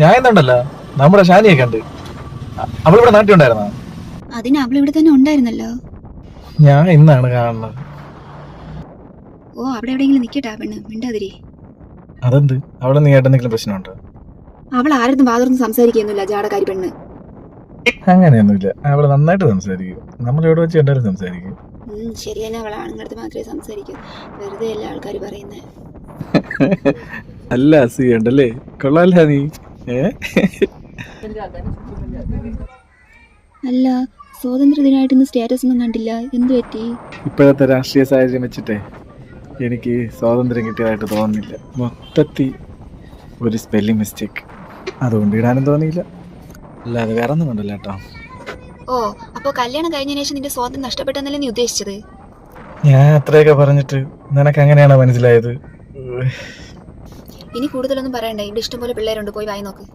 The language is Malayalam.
ഞാൻ എന്നുണ്ടല്ലോ നമ്മുടെ ഷാനിയെ കണ്ട്. അവളിവിടെ നാട്ടിലുണ്ടായിരുന്ന. അതിന് അവളിവിടെ തന്നെ ഉണ്ടായിരുന്നല്ലോ. ഞാൻ ഇന്നാണ് കാണുന്നത്. ഓ, അവിടെ എവിടെയെങ്കിലും നിക്കട്ടെ ആ പെണ്ണ്, മിണ്ടാതിരി. അതെന്ത്? അവിടെ നീ എന്തെങ്കിലും പ്രശ്നമുണ്ടോ? അവൾ ആരും വാതുറന്ന് സംസാരിക്കുന്നില്ല, ജാടക്കാരി പെണ്ണ്. അങ്ങനെയൊന്നുമില്ല, അവള് നന്നായിട്ട് സംസാരിക്കും. നമ്മൾ എവിടെ വെച്ച് കണ്ടാലും സംസാരിക്കും. ശരി തന്നെ, അവൾ ആണുങ്ങളടുത്ത് മാത്രമേ സംസാരിക്കൂ. വെറുതെ എല്ലാ ആൾക്കാർ പറയുന്നേ. അല്ല ഉണ്ടല്ലേ, കൊള്ളാല്ല നീ. അല്ല, സ്വാതന്ത്ര്യദിനമായിട്ട് ഇന്ന് സ്റ്റാറ്റസ് ഒന്നും കണ്ടില്ല, എന്ത് പറ്റി? ഇപ്പോഴത്തെ രാഷ്ട്രീയ സാഹചര്യം വെച്ചിട്ടേ എനിക്ക് സ്വാതന്ത്ര്യം കിട്ടിയതായിട്ട് തോന്നുന്നില്ല. മൊത്തത്തിൽ ഒരു സ്പെല്ലിംഗ് മിസ്റ്റേക്ക്, അതുകൊണ്ട് ഇടാനും തോന്നിയില്ല. അല്ലാതെ വേറെ ഒന്നും കൊണ്ടല്ല കേട്ടോ. ഓ, അപ്പോ കല്യാണം കഴിഞ്ഞതിന് ശേഷം നിന്റെ സ്വാതന്ത്ര്യം നഷ്ടപ്പെട്ടെന്നല്ലേ നീ ഉദ്ദേശിച്ചത്? ഞാൻ അത്രയൊക്കെ പറഞ്ഞിട്ട് നിനക്ക് അങ്ങനെയാണോ മനസ്സിലായത്? ഇനി കൂടുതലൊന്നും പറയണ്ട, ഇവിടെ ഇഷ്ടംപോലെ പിള്ളേരുണ്ട്, പോയി വായി നോക്ക്.